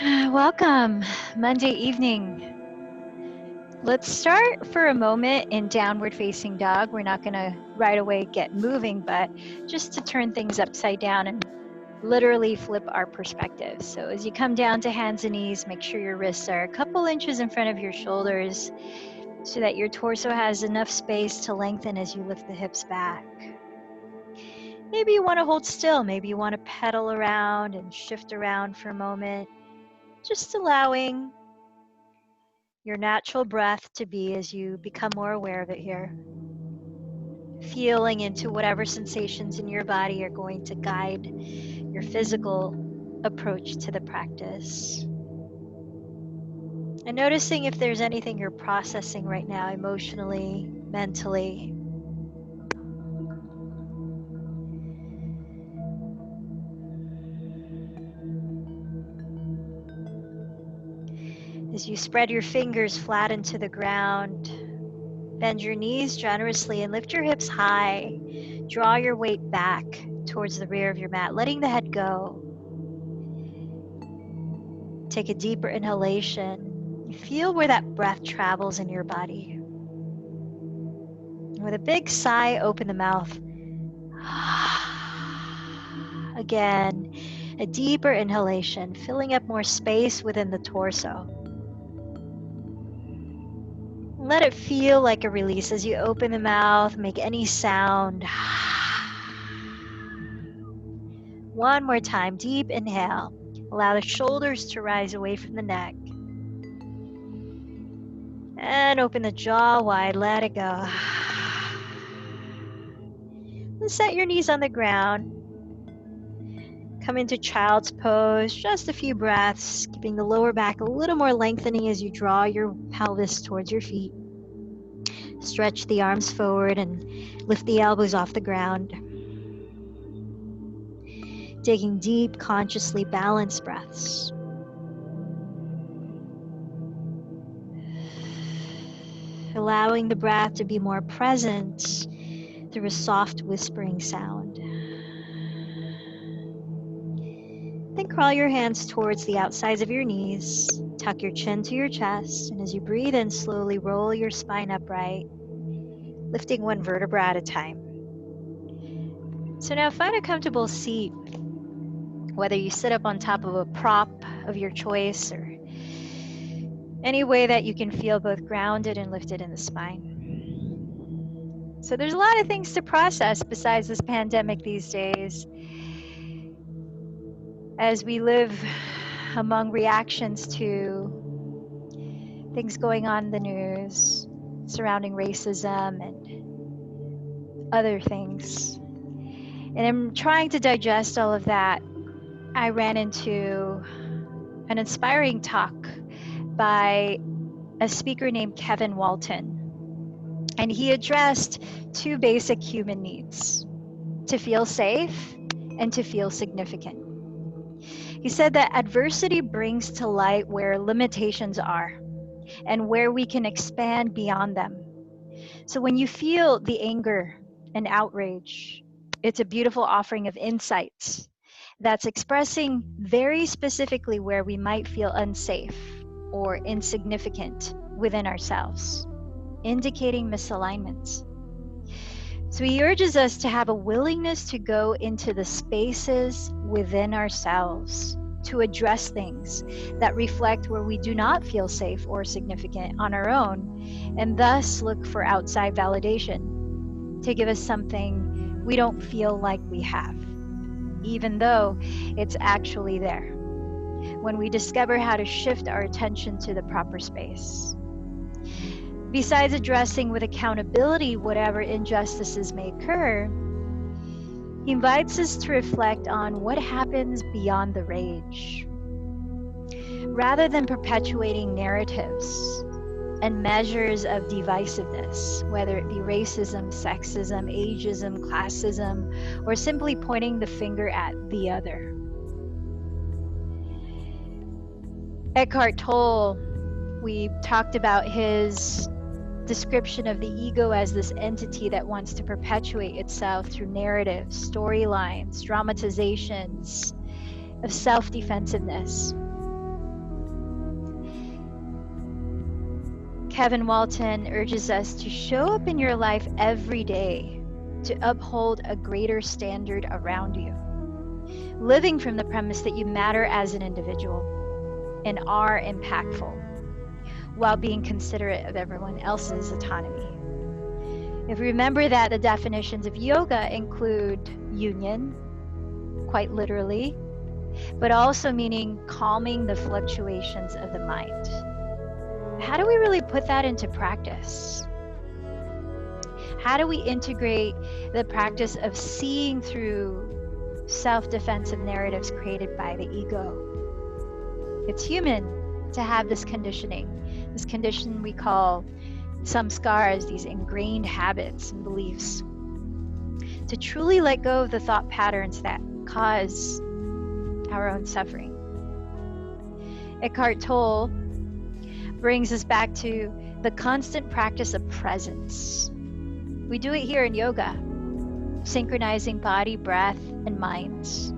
Welcome, Monday evening. Let's start for a moment in downward facing dog. We're not going to right away get moving, but just to turn things upside down and literally flip our perspective. So as you come down to hands and knees, make sure your wrists are a couple inches in front of your shoulders so that your torso has enough space to lengthen as you lift the hips back. Maybe you want to hold still. Maybe you want to pedal around and shift around for a moment. Just allowing your natural breath to be as you become more aware of it here. Feeling into whatever sensations in your body are going to guide your physical approach to the practice. And noticing if there's anything you're processing right now, emotionally, mentally. As you spread your fingers flat into the ground, bend your knees generously and lift your hips high. Draw your weight back towards the rear of your mat, letting the head go. Take a deeper inhalation. Feel where that breath travels in your body. With a big sigh, open the mouth. Again, a deeper inhalation, filling up more space within the torso. Let it feel like a release as you open the mouth, make any sound. One more time, deep inhale. Allow the shoulders to rise away from the neck. And open the jaw wide, let it go. And set your knees on the ground. Come into child's pose, just a few breaths, keeping the lower back a little more lengthening as you draw your pelvis towards your feet. Stretch the arms forward and lift the elbows off the ground. Taking deep, consciously balanced breaths. Allowing the breath to be more present through a soft whispering sound. Then crawl your hands towards the outsides of your knees. Tuck your chin to your chest, and as you breathe in, slowly roll your spine upright, lifting one vertebra at a time. So now find a comfortable seat, whether you sit up on top of a prop of your choice or any way that you can feel both grounded and lifted in the spine. So there's a lot of things to process besides this pandemic these days. As we live among reactions to things going on in the news surrounding racism and other things. And I'm trying to digest all of that. I ran into an inspiring talk by a speaker named Kevin Walton. And he addressed two basic human needs: to feel safe and to feel significant. He said that adversity brings to light where limitations are and where we can expand beyond them. So when you feel the anger and outrage, it's a beautiful offering of insights that's expressing very specifically where we might feel unsafe or insignificant within ourselves, indicating misalignments. So he urges us to have a willingness to go into the spaces within ourselves to address things that reflect where we do not feel safe or significant on our own, and thus look for outside validation to give us something we don't feel like we have, even though it's actually there, when we discover how to shift our attention to the proper space. Besides addressing with accountability whatever injustices may occur, he invites us to reflect on what happens beyond the rage. Rather than perpetuating narratives and measures of divisiveness, whether it be racism, sexism, ageism, classism, or simply pointing the finger at the other. Eckhart Tolle, we talked about his description of the ego as this entity that wants to perpetuate itself through narratives, storylines, dramatizations of self-defensiveness. Kevin Walton urges us to show up in your life every day to uphold a greater standard around you, living from the premise that you matter as an individual and are impactful, while being considerate of everyone else's autonomy. If we remember that the definitions of yoga include union, quite literally, but also meaning calming the fluctuations of the mind. How do we really put that into practice? How do we integrate the practice of seeing through self-defensive narratives created by the ego? It's human to have this condition we call samskars, these ingrained habits and beliefs. To truly let go of the thought patterns that cause our own suffering. Eckhart Tolle brings us back to the constant practice of presence. We do it here in yoga, synchronizing body, breath, and minds.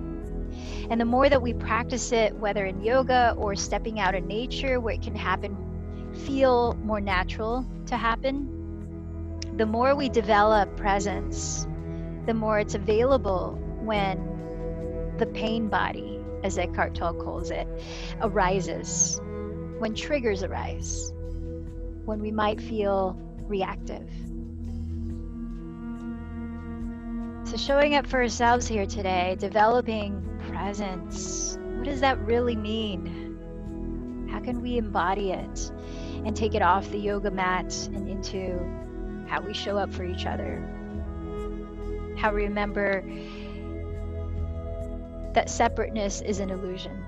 And the more that we practice it, whether in yoga or stepping out in nature where it can feel more natural to happen, the more we develop presence, the more it's available when the pain body, as Eckhart Tolle calls it, arises, when triggers arise, when we might feel reactive. So showing up for ourselves here today, developing presence, what does that really mean? How can we embody it and take it off the yoga mat and into how we show up for each other? How we remember that separateness is an illusion.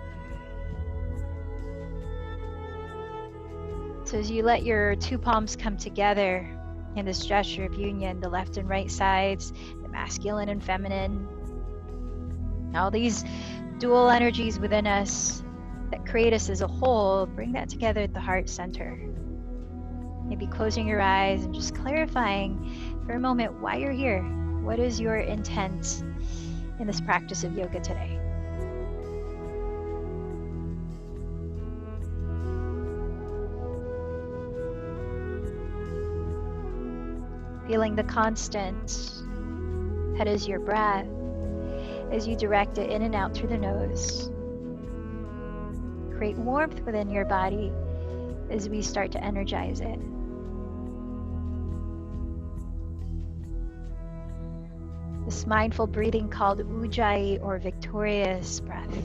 So as you let your two palms come together in this gesture of union, the left and right sides, the masculine and feminine, all these dual energies within us that create us as a whole, bring that together at the heart center. Maybe closing your eyes and just clarifying for a moment why you're here. What is your intent in this practice of yoga today? Feeling the constant that is your breath as you direct it in and out through the nose. Create warmth within your body as we start to energize it. This mindful breathing called Ujjayi or victorious breath.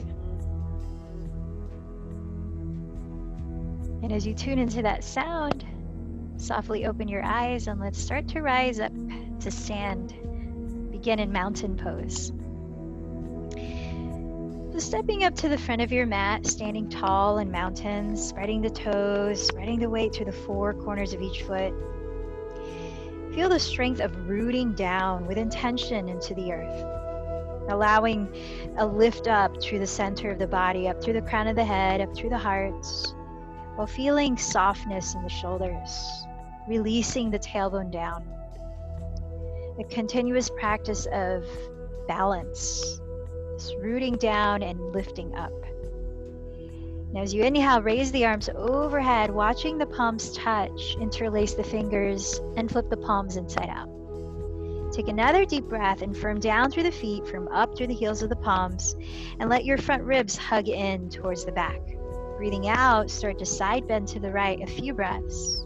And as you tune into that sound, softly open your eyes and let's start to rise up to stand. Begin in mountain pose. So stepping up to the front of your mat, standing tall in mountains, spreading the toes, spreading the weight through the four corners of each foot. Feel the strength of rooting down with intention into the earth, allowing a lift up through the center of the body, up through the crown of the head, up through the heart, while feeling softness in the shoulders, releasing the tailbone down. A continuous practice of balance, just rooting down and lifting up. Now as you inhale, raise the arms overhead, watching the palms touch, interlace the fingers, and flip the palms inside out. Take another deep breath and firm down through the feet, firm up through the heels of the palms, and let your front ribs hug in towards the back. Breathing out, start to side bend to the right a few breaths,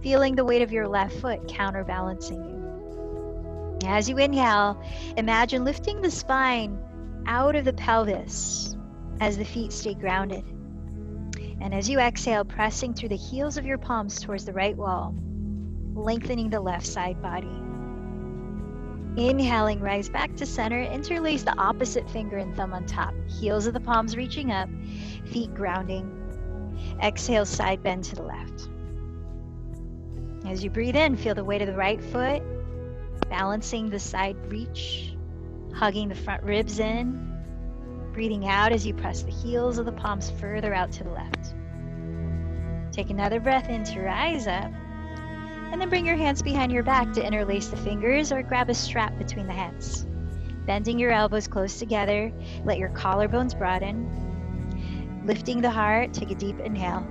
feeling the weight of your left foot counterbalancing you. As you inhale, imagine lifting the spine out of the pelvis as the feet stay grounded. And as you exhale, pressing through the heels of your palms towards the right wall, lengthening the left side body. Inhaling, rise back to center, interlace the opposite finger and thumb on top, heels of the palms reaching up, feet grounding. Exhale, side bend to the left. As you breathe in, feel the weight of the right foot, balancing the side reach, hugging the front ribs in. Breathing out as you press the heels of the palms further out to the left. Take another breath in to rise up, and then bring your hands behind your back to interlace the fingers or grab a strap between the hands. Bending your elbows close together, let your collarbones broaden. Lifting the heart, take a deep inhale.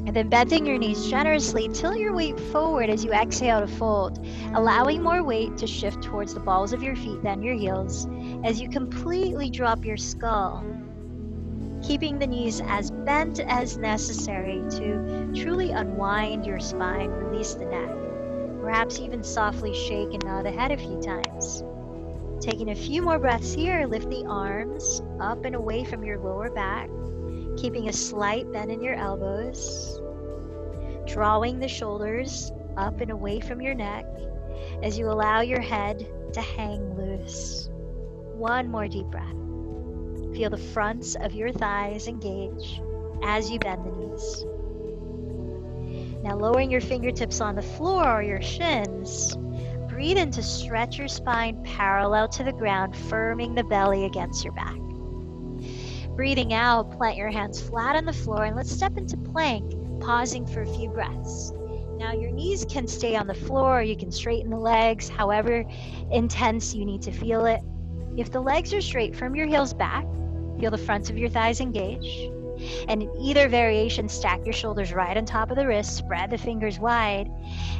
And then bending your knees generously, tilt your weight forward as you exhale to fold, allowing more weight to shift towards the balls of your feet than your heels as you completely drop your skull, keeping the knees as bent as necessary to truly unwind your spine, release the neck. Perhaps even softly shake and nod the head a few times. Taking a few more breaths here, lift the arms up and away from your lower back, keeping a slight bend in your elbows, drawing the shoulders up and away from your neck as you allow your head to hang loose. One more deep breath. Feel the fronts of your thighs engage as you bend the knees. Now lowering your fingertips on the floor or your shins, breathe in to stretch your spine parallel to the ground, firming the belly against your back. Breathing out, plant your hands flat on the floor and let's step into plank, pausing for a few breaths. Now your knees can stay on the floor, or you can straighten the legs, however intense you need to feel it. If the legs are straight, from your heels back, feel the fronts of your thighs engage. And in either variation, stack your shoulders right on top of the wrists, spread the fingers wide,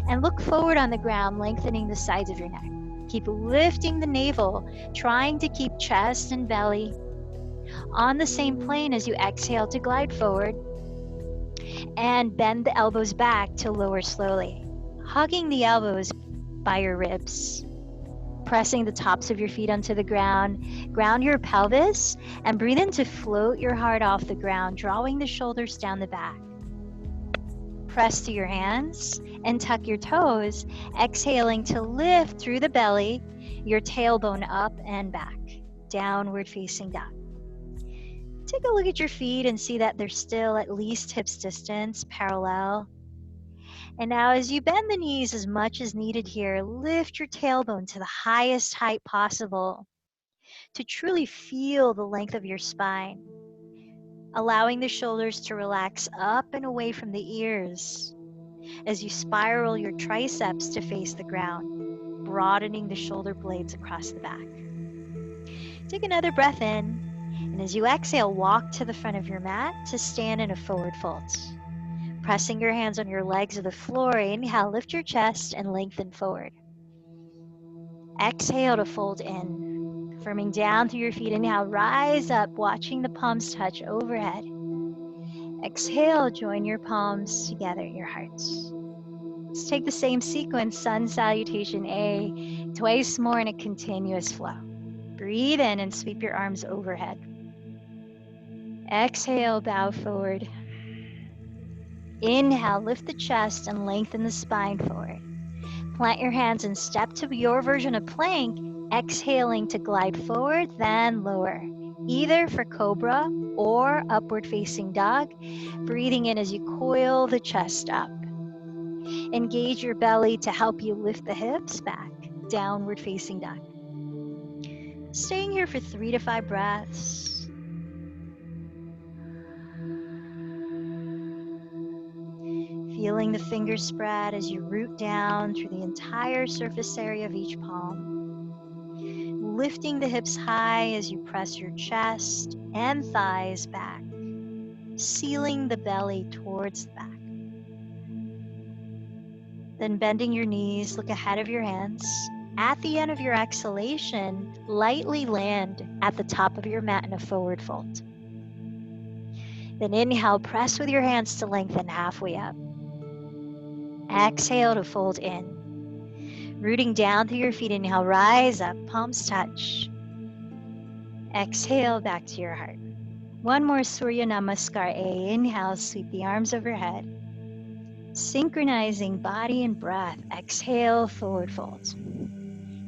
and look forward on the ground, lengthening the sides of your neck. Keep lifting the navel, trying to keep chest and belly on the same plane as you exhale to glide forward, and bend the elbows back to lower slowly, hugging the elbows by your ribs. Pressing the tops of your feet onto the ground, ground your pelvis, and breathe in to float your heart off the ground, drawing the shoulders down the back. Press to your hands and tuck your toes, exhaling to lift through the belly, your tailbone up and back, downward facing dog. Take a look at your feet and see that they're still at least hips distance, parallel. And now as you bend the knees as much as needed here, lift your tailbone to the highest height possible to truly feel the length of your spine, allowing the shoulders to relax up and away from the ears as you spiral your triceps to face the ground, broadening the shoulder blades across the back. Take another breath in, and as you exhale, walk to the front of your mat to stand in a forward fold. Pressing your hands on your legs of the floor, inhale, lift your chest and lengthen forward. Exhale to fold in, firming down through your feet. Inhale, rise up, watching the palms touch overhead. Exhale, join your palms together at your hearts. Let's take the same sequence, sun salutation A, twice more in a continuous flow. Breathe in and sweep your arms overhead. Exhale, bow forward. Inhale, lift the chest and lengthen the spine forward. Plant your hands and step to your version of plank, exhaling to glide forward, then lower, either for cobra or upward facing dog. Breathing in as you coil the chest up. Engage your belly to help you lift the hips back, downward facing dog. Staying here for 3 to 5 breaths. Feeling the fingers spread as you root down through the entire surface area of each palm. Lifting the hips high as you press your chest and thighs back, sealing the belly towards the back. Then bending your knees, look ahead of your hands. At the end of your exhalation, lightly land at the top of your mat in a forward fold. Then inhale, press with your hands to lengthen halfway up. Exhale to fold in. Rooting down through your feet, inhale, rise up, palms touch. Exhale, back to your heart. One more Surya Namaskar A. Inhale, sweep the arms overhead. Synchronizing body and breath. Exhale, forward fold.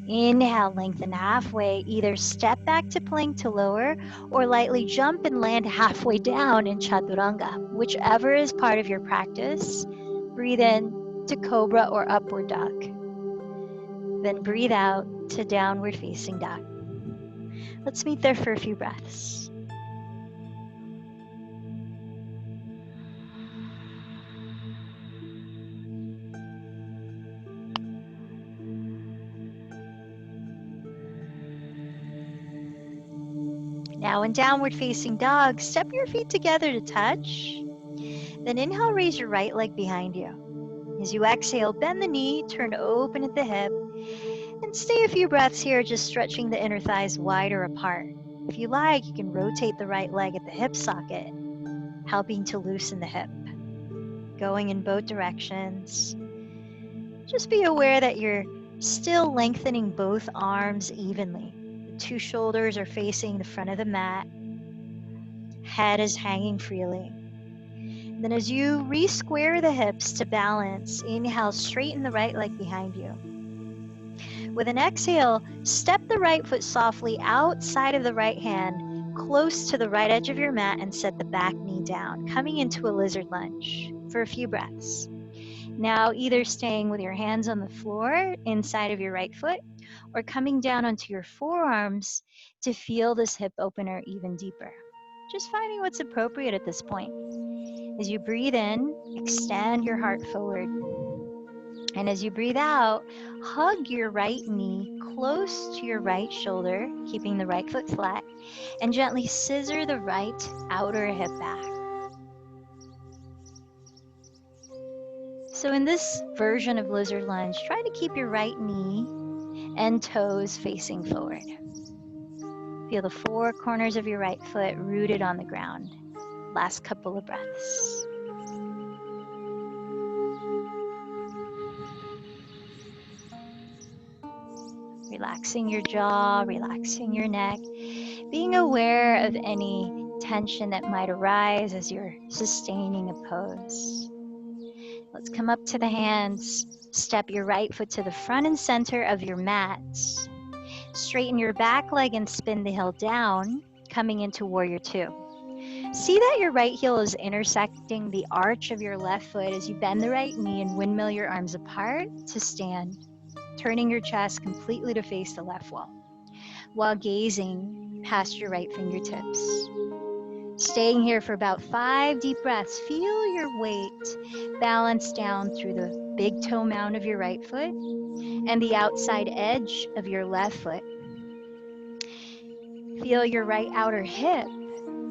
Inhale, lengthen halfway. Either step back to plank to lower or lightly jump and land halfway down in Chaturanga, whichever is part of your practice. Breathe in to cobra or upward dog. Then breathe out to downward facing dog. Let's meet there for a few breaths. Now in downward facing dog, step your feet together to touch. Then inhale, raise your right leg behind you. As you exhale, bend the knee, turn open at the hip, and stay a few breaths here, just stretching the inner thighs wider apart. If you like, you can rotate the right leg at the hip socket, helping to loosen the hip. Going in both directions. Just be aware that you're still lengthening both arms evenly. The two shoulders are facing the front of the mat. Head is hanging freely. Then as you re-square the hips to balance, inhale, straighten the right leg behind you. With an exhale, step the right foot softly outside of the right hand, close to the right edge of your mat, and set the back knee down, coming into a lizard lunge for a few breaths. Now, either staying with your hands on the floor inside of your right foot, or coming down onto your forearms to feel this hip opener even deeper. Just finding what's appropriate at this point. As you breathe in, extend your heart forward. And as you breathe out, hug your right knee close to your right shoulder, keeping the right foot flat, and gently scissor the right outer hip back. So in this version of lizard lunge, try to keep your right knee and toes facing forward. Feel the four corners of your right foot rooted on the ground. Last couple of breaths. Relaxing your jaw, relaxing your neck, being aware of any tension that might arise as you're sustaining a pose. Let's come up to the hands. Step your right foot to the front and center of your mat. Straighten your back leg and spin the heel down, coming into Warrior Two. See that your right heel is intersecting the arch of your left foot as you bend the right knee and windmill your arms apart to stand, turning your chest completely to face the left wall, while gazing past your right fingertips. Staying here for about 5 deep breaths, feel your weight balance down through the big toe mound of your right foot and the outside edge of your left foot. Feel your right outer hip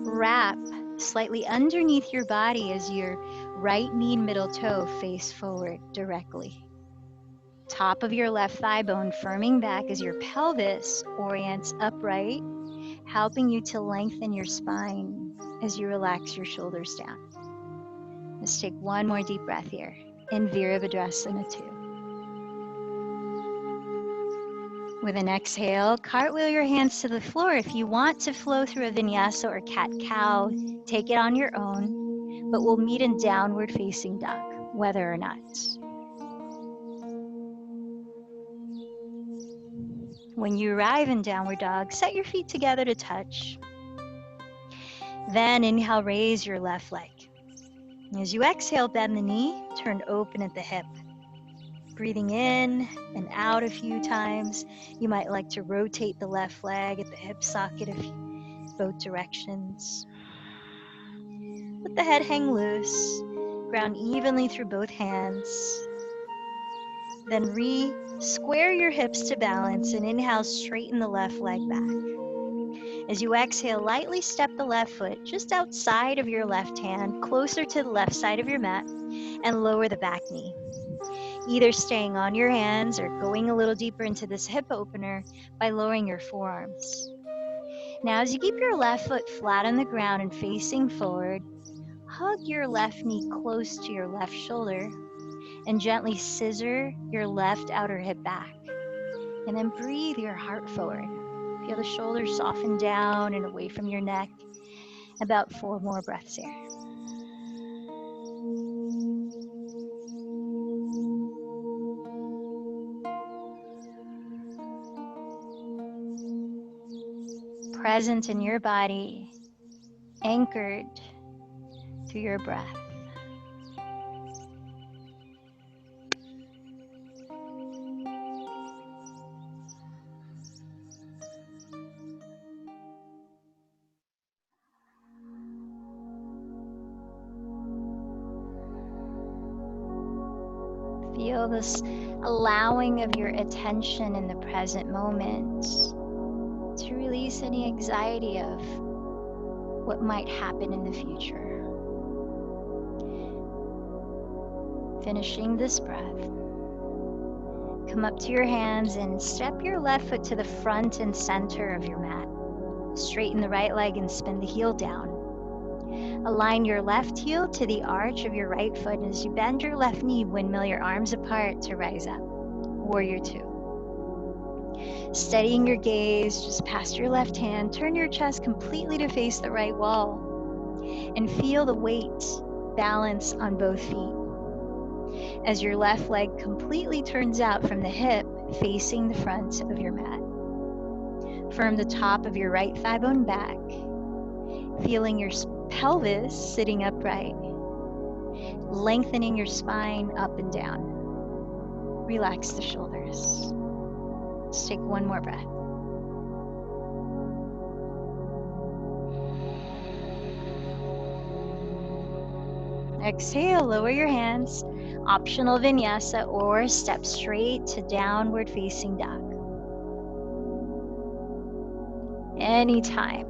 wrap slightly underneath your body as your right knee and middle toe face forward directly. Top of your left thigh bone firming back as your pelvis orients upright, helping you to lengthen your spine as you relax your shoulders down. Let's take one more deep breath here in Virabhadrasana 2. With an exhale, cartwheel your hands to the floor. If you want to flow through a vinyasa or cat-cow, take it on your own, but we'll meet in downward facing dog, whether or not. When you arrive in downward dog, set your feet together to touch. Then inhale, raise your left leg. As you exhale, bend the knee, turn open at the hip. Breathing in and out a few times. You might like to rotate the left leg at the hip socket both directions. Let the head hang loose. Ground evenly through both hands. Then square your hips to balance and inhale, straighten the left leg back. As you exhale, lightly step the left foot just outside of your left hand, closer to the left side of your mat, and lower the back knee. Either staying on your hands or going a little deeper into this hip opener by lowering your forearms. Now, as you keep your left foot flat on the ground and facing forward, hug your left knee close to your left shoulder and gently scissor your left outer hip back. And then breathe your heart forward. Feel the shoulders soften down and away from your neck. About 4 more breaths here. Present in your body, anchored through your breath. Feel this allowing of your attention in the present moment to release any anxiety of what might happen in the future. Finishing this breath, come up to your hands and step your left foot to the front and center of your mat. Straighten the right leg and spin the heel down. Align your left heel to the arch of your right foot, and as you bend your left knee, windmill your arms apart to rise up. Warrior two. Steadying your gaze just past your left hand, turn your chest completely to face the right wall and feel the weight balance on both feet. As your left leg completely turns out from the hip, facing the front of your mat. Firm the top of your right thigh bone back, feeling your pelvis sitting upright, lengthening your spine up and down. Relax the shoulders. Let's take one more breath. Exhale, lower your hands. Optional vinyasa or step straight to downward facing dog. Anytime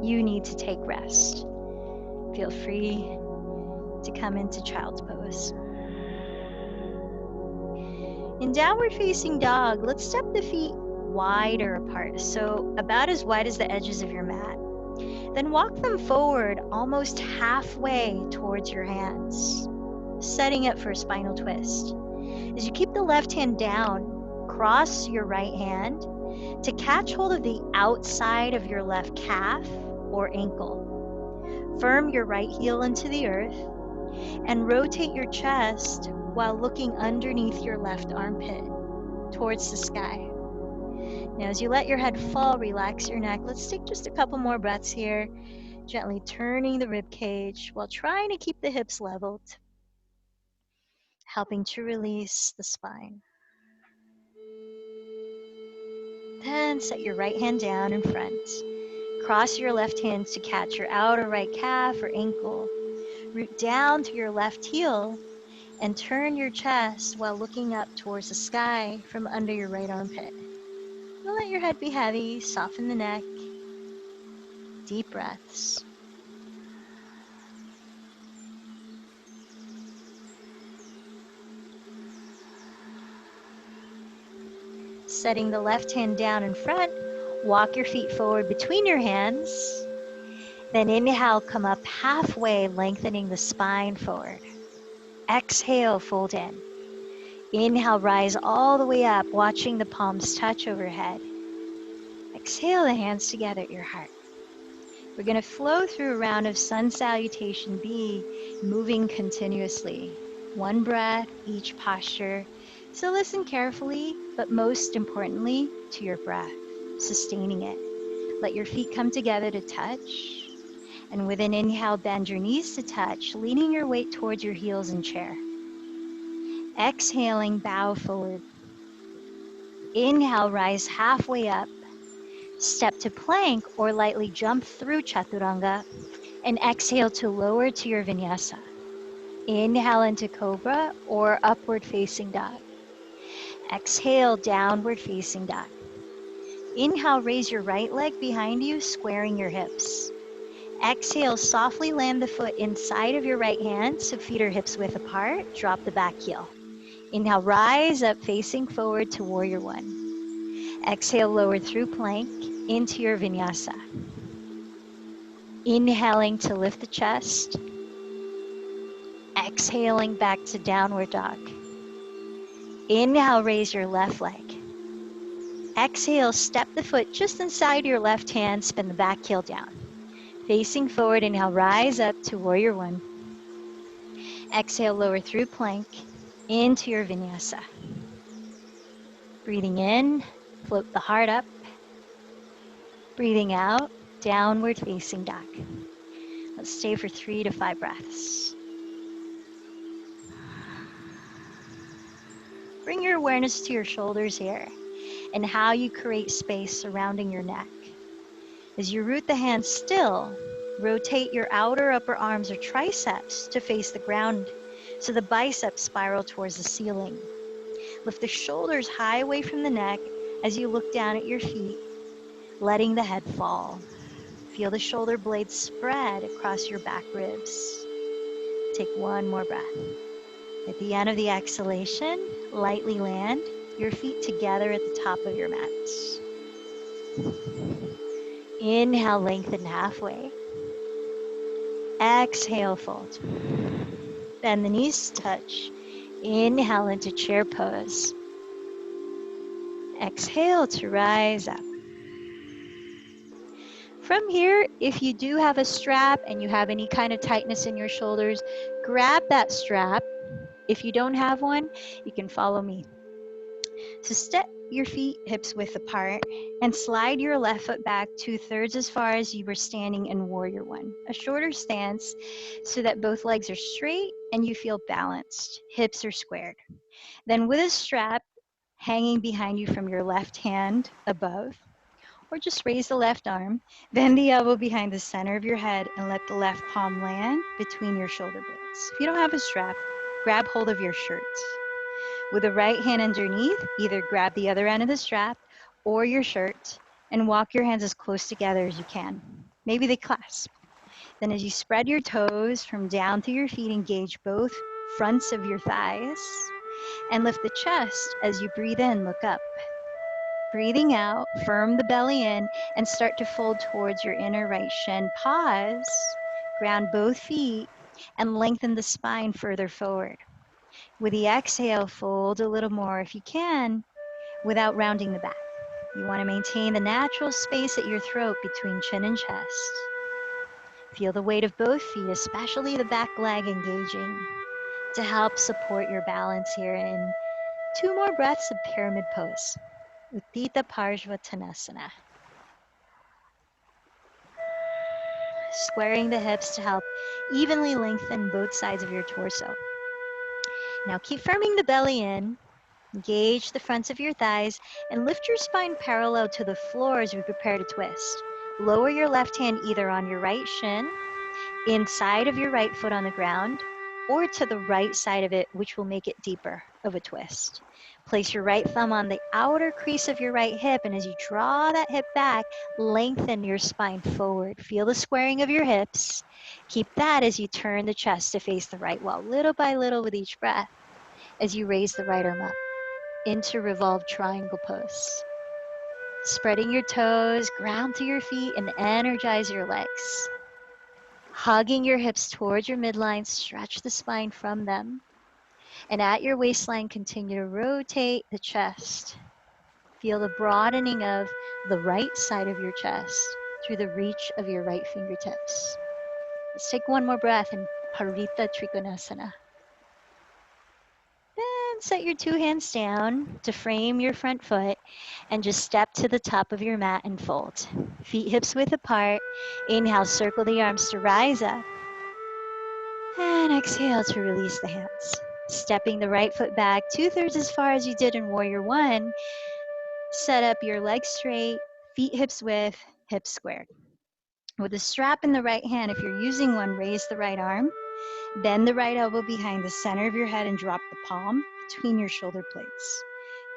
you need to take rest, feel free to come into child's pose. In downward facing dog, let's step the feet wider apart, so about as wide as the edges of your mat. Then walk them forward almost halfway towards your hands, setting up for a spinal twist. As you keep the left hand down, cross your right hand to catch hold of the outside of your left calf or ankle. Firm your right heel into the earth and rotate your chest while looking underneath your left armpit towards the sky. Now, as you let your head fall, relax your neck. Let's take just a couple more breaths here, gently turning the rib cage while trying to keep the hips leveled, helping to release the spine. Then set your right hand down in front. Cross your left hand to catch your outer right calf or ankle. Root down to your left heel and turn your chest while looking up towards the sky from under your right armpit. Don't let your head be heavy, soften the neck. Deep breaths. Setting the left hand down in front, walk your feet forward between your hands. Then inhale, come up halfway, lengthening the spine forward. Exhale, fold in. Inhale, rise all the way up, watching the palms touch overhead. Exhale, the hands together at your heart. We're going to flow through a round of sun salutation B, moving continuously. One breath, each posture. So listen carefully, but most importantly, to your breath, sustaining it. Let your feet come together to touch. And with an inhale, bend your knees to touch, leaning your weight towards your heels in chair. Exhaling, bow forward. Inhale, rise halfway up. Step to plank or lightly jump through chaturanga. And exhale to lower to your vinyasa. Inhale into cobra or upward facing dog. Exhale, downward facing dog. Inhale, raise your right leg behind you, squaring your hips. Exhale, softly land the foot inside of your right hand, so feet are hips width apart. Drop the back heel. Inhale, rise up, facing forward to warrior one. Exhale, lower through plank into your vinyasa. Inhaling to lift the chest. Exhaling back to downward dog. Inhale, raise your left leg. Exhale, step the foot just inside your left hand, spin the back heel down. Facing forward, inhale, rise up to warrior one. Exhale, lower through plank into your vinyasa. Breathing in, float the heart up. Breathing out, downward facing dog. Let's stay for 3 to 5 breaths. Bring your awareness to your shoulders here and how you create space surrounding your neck. As you root the hands still, rotate your outer upper arms or triceps to face the ground so the biceps spiral towards the ceiling. Lift the shoulders high away from the neck as you look down at your feet, letting the head fall. Feel the shoulder blades spread across your back ribs. Take one more breath. At the end of the exhalation, lightly land your feet together at the top of your mats. Inhale, lengthen halfway. Exhale, fold. Bend the knees, touch. Inhale into chair pose. Exhale to rise up. From here, if you do have a strap and you have any kind of tightness in your shoulders, grab that strap. If you don't have one, you can follow me. So step your feet hips width apart and slide your left foot back 2/3 as far as you were standing in Warrior One. A shorter stance so that both legs are straight and you feel balanced. Hips are squared. Then with a strap hanging behind you from your left hand above, or just raise the left arm, bend the elbow behind the center of your head and let the left palm land between your shoulder blades. If you don't have a strap, grab hold of your shirt. With the right hand underneath, either grab the other end of the strap or your shirt and walk your hands as close together as you can. Maybe they clasp. Then as you spread your toes from down to your feet, engage both fronts of your thighs and lift the chest. As you breathe in, look up. Breathing out, firm the belly in and start to fold towards your inner right shin. Pause, ground both feet and lengthen the spine further forward. With the exhale, fold a little more if you can without rounding the back. You want to maintain the natural space at your throat between chin and chest. Feel the weight of both feet, especially the back leg, engaging to help support your balance here. In 2 more breaths of pyramid pose. Uttita Parshvattanasana. Squaring the hips to help evenly lengthen both sides of your torso. Now keep firming the belly in. Engage the fronts of your thighs and lift your spine parallel to the floor as we prepare to twist. Lower your left hand either on your right shin, inside of your right foot on the ground, or to the right side of it, which will make it deeper of a twist. Place your right thumb on the outer crease of your right hip, and as you draw that hip back, lengthen your spine forward. Feel the squaring of your hips. Keep that as you turn the chest to face the right wall, little by little with each breath, as you raise the right arm up into revolved triangle pose. Spreading your toes, ground to your feet, and energize your legs. Hugging your hips towards your midline, stretch the spine from them. And at your waistline, continue to rotate the chest. Feel the broadening of the right side of your chest through the reach of your right fingertips. Let's take one more breath in Parita Trikonasana. Then set your 2 hands down to frame your front foot and just step to the top of your mat and fold. Feet hips width apart. Inhale, circle the arms to rise up. And exhale to release the hands. Stepping the right foot back 2/3 as far as you did in Warrior One. Set up your legs straight, feet hips width, hips squared. With a strap in the right hand, if you're using one, raise the right arm. Bend the right elbow behind the center of your head and drop the palm between your shoulder blades.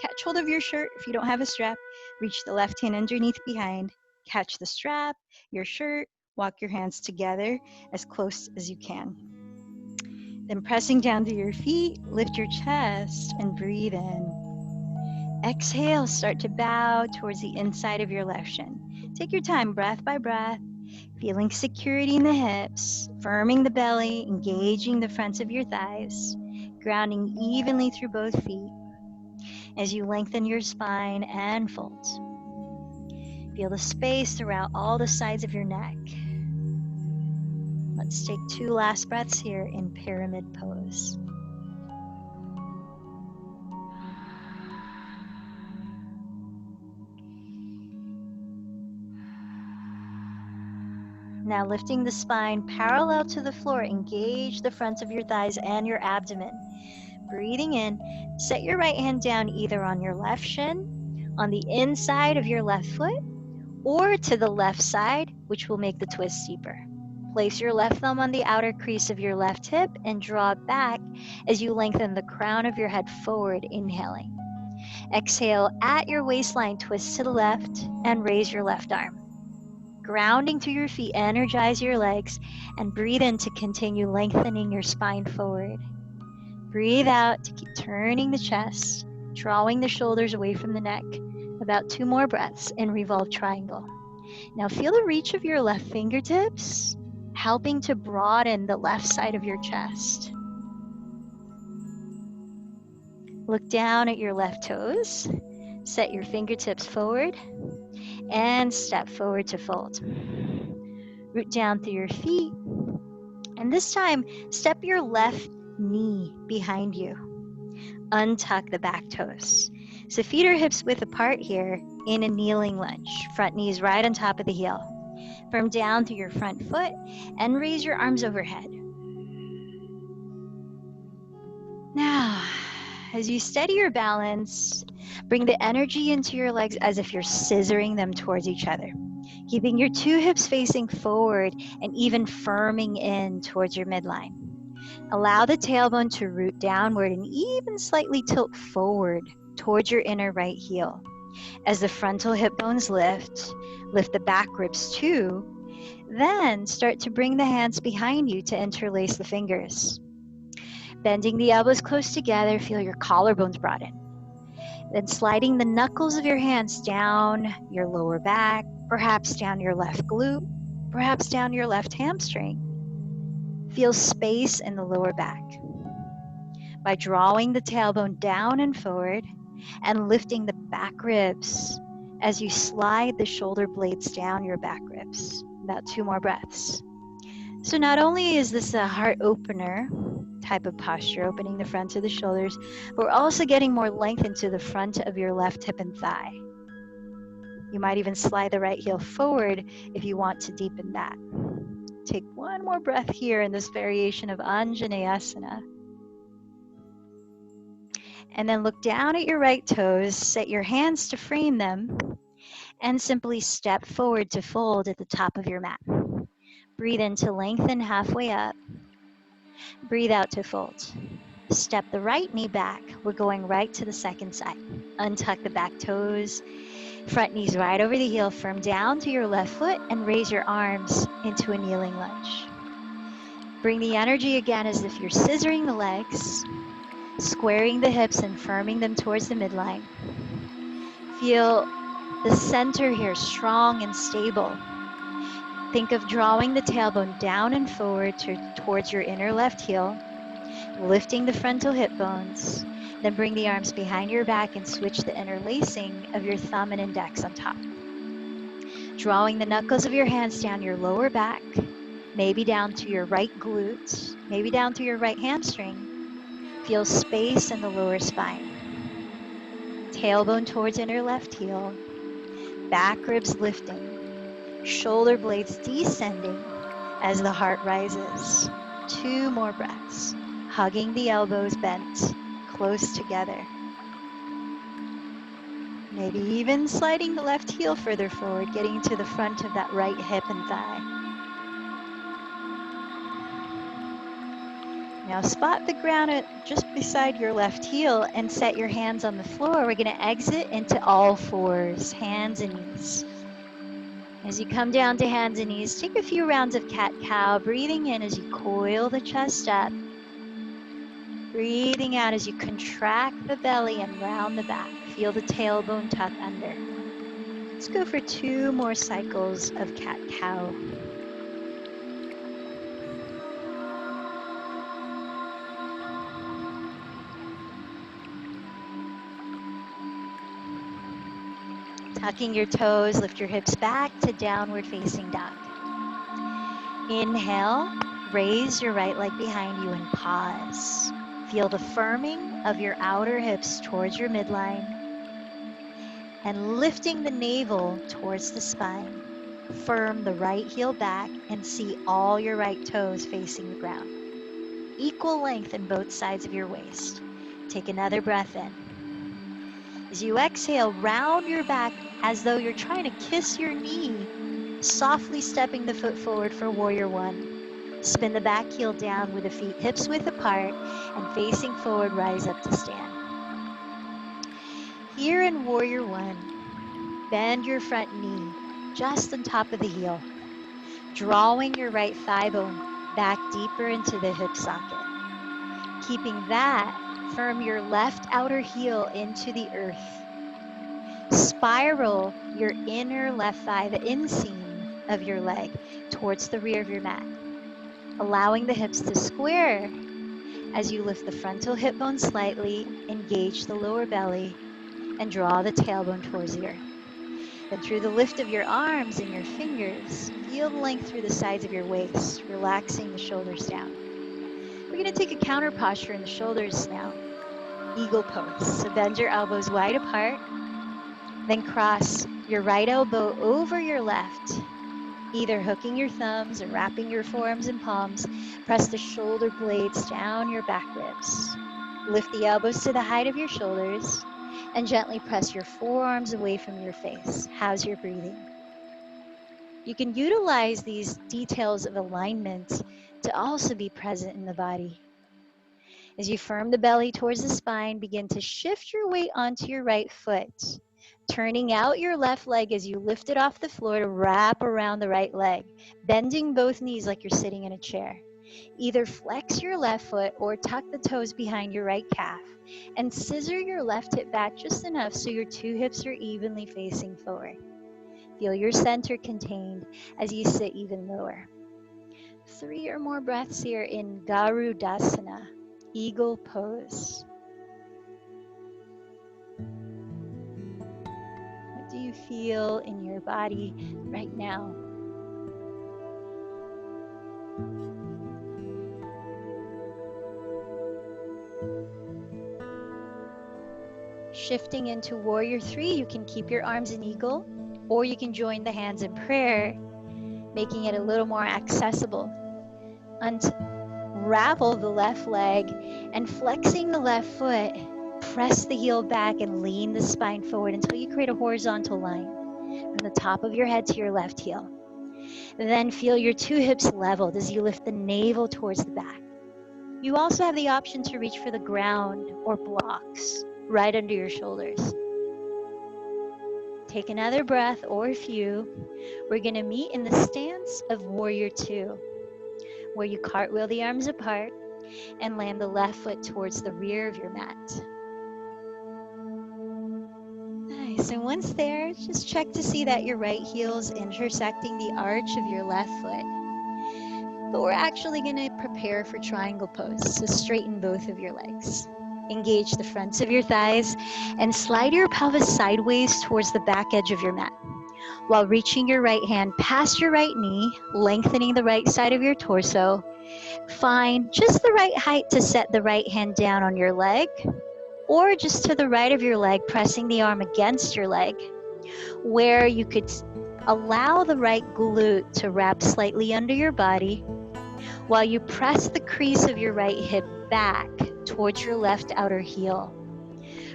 Catch hold of your shirt. If you don't have a strap, reach the left hand underneath behind. Catch the strap, your shirt, walk your hands together as close as you can. Then pressing down to your feet, lift your chest and breathe in. Exhale, start to bow towards the inside of your left shin. Take your time, breath by breath. Feeling security in the hips, firming the belly, engaging the fronts of your thighs, grounding evenly through both feet as you lengthen your spine and fold. Feel the space throughout all the sides of your neck. Let's take 2 last breaths here in pyramid pose. Now lifting the spine parallel to the floor, engage the fronts of your thighs and your abdomen. Breathing in, set your right hand down either on your left shin, on the inside of your left foot, or to the left side, which will make the twist deeper. Place your left thumb on the outer crease of your left hip and draw it back as you lengthen the crown of your head forward, inhaling. Exhale at your waistline, twist to the left and raise your left arm. Grounding through your feet, energize your legs, and breathe in to continue lengthening your spine forward. Breathe out to keep turning the chest, drawing the shoulders away from the neck. About 2 more breaths in revolved triangle. Now feel the reach of your left fingertips, helping to broaden the left side of your chest. Look down at your left toes. Set your fingertips forward and step forward to fold. Root down through your feet. And this time, step your left knee behind you. Untuck the back toes. So feet are hips width apart here in a kneeling lunge. Front knee is right on top of the heel. Firm down through your front foot and raise your arms overhead. Now, as you steady your balance, bring the energy into your legs as if you're scissoring them towards each other, keeping your 2 hips facing forward and even firming in towards your midline. Allow the tailbone to root downward and even slightly tilt forward towards your inner right heel. As the frontal hip bones lift the back ribs too, then start to bring the hands behind you to interlace the fingers. Bending the elbows close together, feel your collarbones broaden. Then sliding the knuckles of your hands down your lower back, perhaps down your left glute, perhaps down your left hamstring. Feel space in the lower back. By drawing the tailbone down and forward and lifting the back ribs as you slide the shoulder blades down your back ribs. About 2 more breaths. So not only is this a heart opener type of posture, opening the front of the shoulders, but we're also getting more length into the front of your left hip and thigh. You might even slide the right heel forward if you want to deepen that. Take 1 more breath here in this variation of Anjaneyasana. And then look down at your right toes, set your hands to frame them, and simply step forward to fold at the top of your mat. Breathe in to lengthen halfway up. Breathe out to fold. Step the right knee back. We're going right to the second side. Untuck the back toes. Front knees right over the heel. Firm down to your left foot and raise your arms into a kneeling lunge. Bring the energy again as if you're scissoring the legs, squaring the hips and firming them towards the midline. Feel the center here strong and stable. Think of drawing the tailbone down and forward towards your inner left heel, lifting the frontal hip bones, then bring the arms behind your back and switch the interlacing of your thumb and index on top. Drawing the knuckles of your hands down your lower back, maybe down to your right glute, maybe down to your right hamstring. Feel space in the lower spine. Tailbone towards inner left heel, back ribs lifting, shoulder blades descending as the heart rises. 2 more breaths, hugging the elbows bent close together. Maybe even sliding the left heel further forward, getting to the front of that right hip and thigh. Now spot the ground just beside your left heel and set your hands on the floor. We're going to exit into all fours, hands and knees. As you come down to hands and knees, take a few rounds of cat-cow, breathing in as you coil the chest up. Breathing out as you contract the belly and round the back. Feel the tailbone tuck under. Let's go for 2 more cycles of cat-cow. Tucking your toes, lift your hips back to downward facing dog. Inhale, raise your right leg behind you and pause. Feel the firming of your outer hips towards your midline and lifting the navel towards the spine. Firm the right heel back and see all your right toes facing the ground. Equal length in both sides of your waist. Take another breath in. As you exhale, round your back as though you're trying to kiss your knee, softly stepping the foot forward for Warrior One. Spin the back heel down with the feet hips width apart and facing forward, rise up to stand. Here in Warrior One, bend your front knee just on top of the heel, drawing your right thigh bone back deeper into the hip socket. keeping that, firm your left outer heel into the earth. Spiral your inner left thigh, the inseam of your leg, towards the rear of your mat, allowing the hips to square as you lift the frontal hip bone slightly, engage the lower belly, and draw the tailbone towards the earth. Then through the lift of your arms and your fingers, feel the length through the sides of your waist, relaxing the shoulders down. We're going to take a counter posture in the shoulders now. Eagle pose. So bend your elbows wide apart, then cross your right elbow over your left, either hooking your thumbs or wrapping your forearms and palms. Press the shoulder blades down your back ribs. Lift the elbows to the height of your shoulders and gently press your forearms away from your face. How's your breathing? You can utilize these details of alignment to also be present in the body. As you firm the belly towards the spine, begin to shift your weight onto your right foot, turning out your left leg as you lift it off the floor to wrap around the right leg, bending both knees like you're sitting in a chair. Either flex your left foot or tuck the toes behind your right calf and scissor your left hip back just enough so your two hips are evenly facing forward. Feel your center contained as you sit even lower. 3 or more breaths here in Garudasana, eagle pose. What do you feel in your body right now? Shifting into Warrior 3, you can keep your arms in eagle, or you can join the hands in prayer, making it a little more accessible. Unravel the left leg and flexing the left foot, press the heel back and lean the spine forward until you create a horizontal line from the top of your head to your left heel. Then feel your two hips leveled as you lift the navel towards the back. You also have the option to reach for the ground or blocks right under your shoulders. Take another breath or a few. We're going to meet in the stance of Warrior 2, where you cartwheel the arms apart and land the left foot towards the rear of your mat. Nice. And once there, just check to see that your right heel is intersecting the arch of your left foot. But we're actually going to prepare for triangle pose, so straighten both of your legs. Engage the fronts of your thighs and slide your pelvis sideways towards the back edge of your mat, while reaching your right hand past your right knee, lengthening the right side of your torso. Find just the right height to set the right hand down on your leg, or just to the right of your leg, pressing the arm against your leg, where you could allow the right glute to wrap slightly under your body, while you press the crease of your right hip back towards your left outer heel.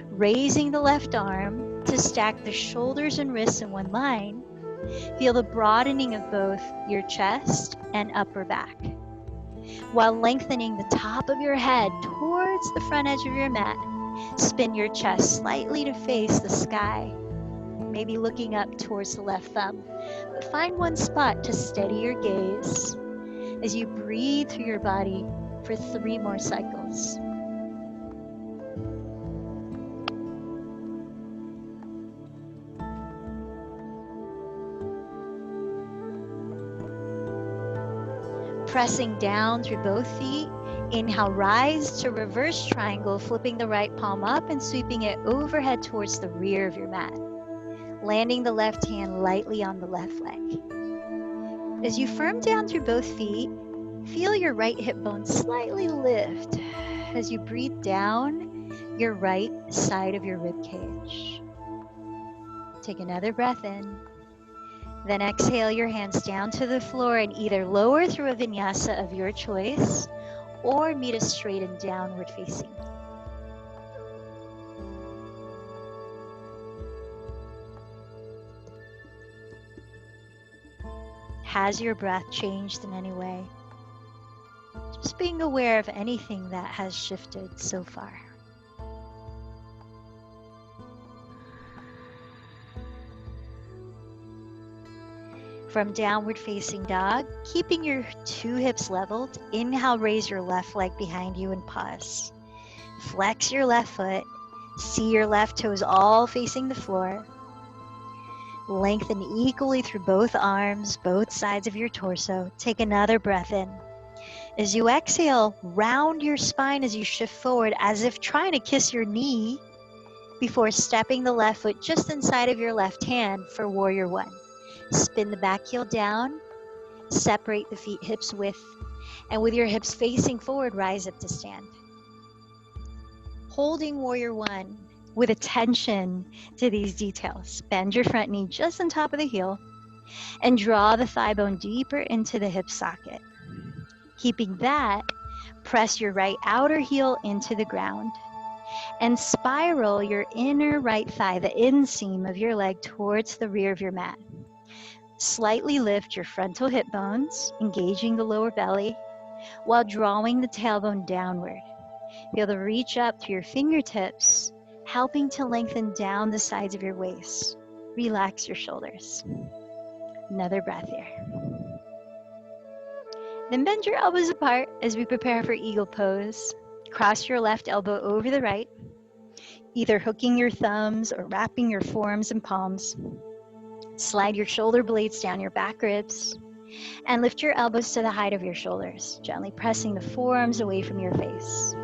Raising the left arm to stack the shoulders and wrists in one line, feel the broadening of both your chest and upper back, while lengthening the top of your head towards the front edge of your mat. Spin your chest slightly to face the sky, maybe looking up towards the left thumb, but find one spot to steady your gaze as you breathe through your body for 3 more cycles. Pressing down through both feet, inhale, rise to reverse triangle, flipping the right palm up and sweeping it overhead towards the rear of your mat, landing the left hand lightly on the left leg. As you firm down through both feet, feel your right hip bone slightly lift as you breathe down your right side of your rib cage. Take another breath in. Then exhale your hands down to the floor and either lower through a vinyasa of your choice or meet a straightened downward facing. Has your breath changed in any way? Just being aware of anything that has shifted so far. From downward facing dog, keeping your 2 hips leveled, inhale, raise your left leg behind you and pause. Flex your left foot. See your left toes all facing the floor. Lengthen equally through both arms, both sides of your torso. Take another breath in. As you exhale, round your spine as you shift forward, as if trying to kiss your knee before stepping the left foot just inside of your left hand for Warrior One. Spin the back heel down, separate the feet hips width, and with your hips facing forward, rise up to stand. Holding Warrior One with attention to these details. Bend your front knee just on top of the heel and draw the thigh bone deeper into the hip socket. Keeping that, press your right outer heel into the ground and spiral your inner right thigh, the inseam of your leg, towards the rear of your mat. Slightly lift your frontal hip bones, engaging the lower belly, while drawing the tailbone downward. Feel the reach up through your fingertips, helping to lengthen down the sides of your waist. Relax your shoulders. Another breath here. Then bend your elbows apart as we prepare for eagle pose. Cross your left elbow over the right, either hooking your thumbs or wrapping your forearms and palms. Slide your shoulder blades down your back ribs and lift your elbows to the height of your shoulders, gently pressing the forearms away from your face.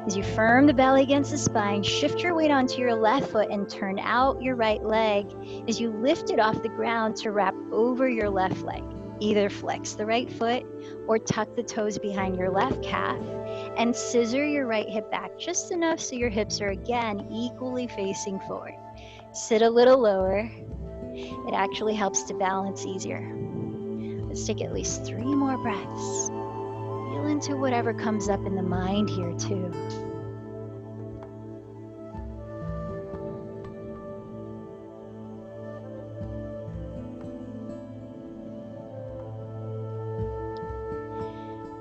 As you firm the belly against the spine, shift your weight onto your left foot and turn out your right leg as you lift it off the ground to wrap over your left leg. Either flex the right foot or tuck the toes behind your left calf and scissor your right hip back just enough so your hips are again equally facing forward. Sit a little lower. It actually helps to balance easier. Let's take at least 3 more breaths. Feel into whatever comes up in the mind here too.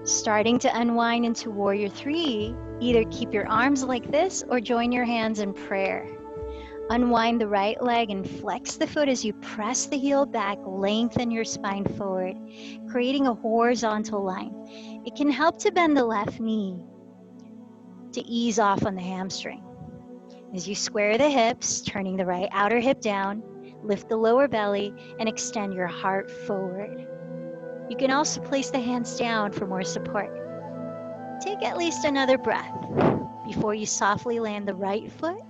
Starting to unwind into Warrior 3, either keep your arms like this or join your hands in prayer. Unwind the right leg and flex the foot as you press the heel back, lengthen your spine forward, creating a horizontal line. It can help to bend the left knee to ease off on the hamstring. As you square the hips, turning the right outer hip down, lift the lower belly and extend your heart forward. You can also place the hands down for more support. Take at least another breath before you softly land the right foot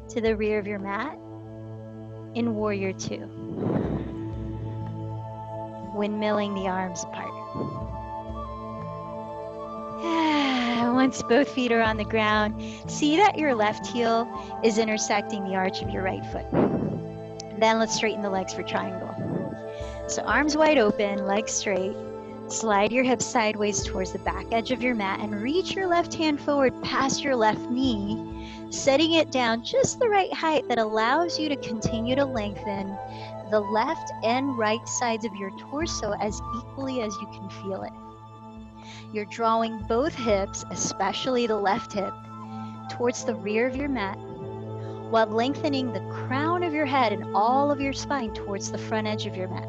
to the rear of your mat in Warrior 2. Windmilling the arms apart. Once both feet are on the ground, see that your left heel is intersecting the arch of your right foot. Then let's straighten the legs for triangle. So arms wide open, legs straight. Slide your hips sideways towards the back edge of your mat and reach your left hand forward past your left knee, setting it down just the right height that allows you to continue to lengthen the left and right sides of your torso as equally as you can feel it. You're drawing both hips, especially the left hip, towards the rear of your mat, while lengthening the crown of your head and all of your spine towards the front edge of your mat.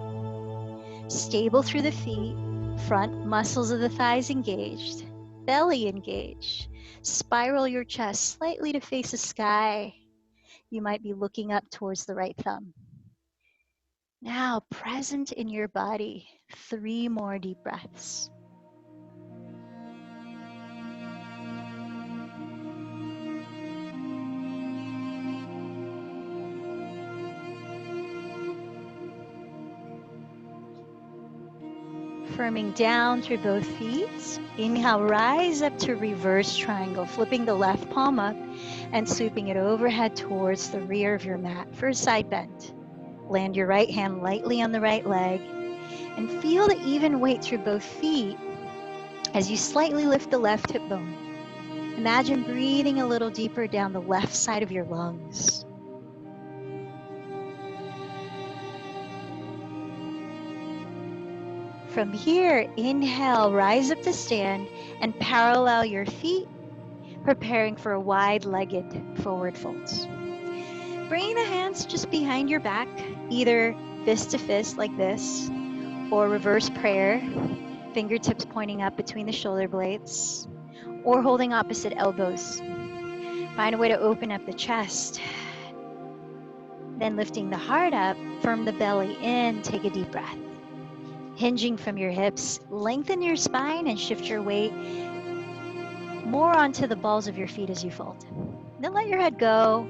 Stable through the feet, front muscles of the thighs engaged, belly engaged. Spiral your chest slightly to face the sky. You might be looking up towards the right thumb. Now, present in your body, 3 more deep breaths. Firming down through both feet. Inhale, rise up to reverse triangle, flipping the left palm up and sweeping it overhead towards the rear of your mat for a side bend. Land your right hand lightly on the right leg and feel the even weight through both feet as you slightly lift the left hip bone. Imagine breathing a little deeper down the left side of your lungs. From here, inhale, rise up to stand and parallel your feet, preparing for a wide-legged forward folds. Bring the hands just behind your back, either fist to fist like this, or reverse prayer, fingertips pointing up between the shoulder blades, or holding opposite elbows. Find a way to open up the chest. Then lifting the heart up, firm the belly in, take a deep breath. Hinging from your hips, lengthen your spine and shift your weight more onto the balls of your feet as you fold. Then let your head go.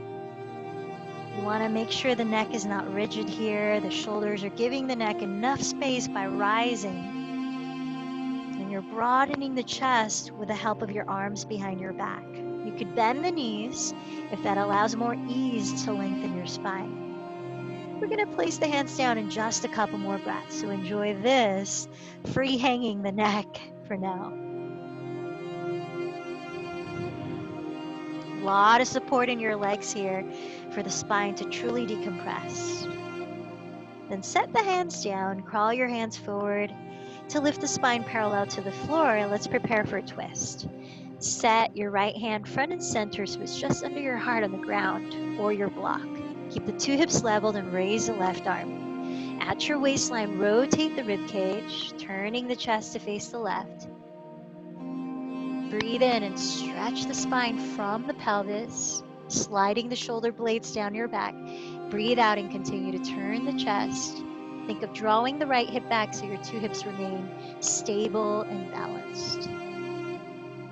You want to make sure the neck is not rigid here. The shoulders are giving the neck enough space by rising. And you're broadening the chest with the help of your arms behind your back. You could bend the knees if that allows more ease to lengthen your spine. We're going to place the hands down in just a couple more breaths. So enjoy this, free hanging the neck for now. A lot of support in your legs here for the spine to truly decompress. Then set the hands down, crawl your hands forward to lift the spine parallel to the floor. Let's prepare for a twist. Set your right hand front and center so it's just under your heart on the ground or your block. Keep the two hips leveled and raise the left arm. At your waistline, rotate the rib cage, turning the chest to face the left. Breathe in and stretch the spine from the pelvis, sliding the shoulder blades down your back. Breathe out and continue to turn the chest. Think of drawing the right hip back so your two hips remain stable and balanced.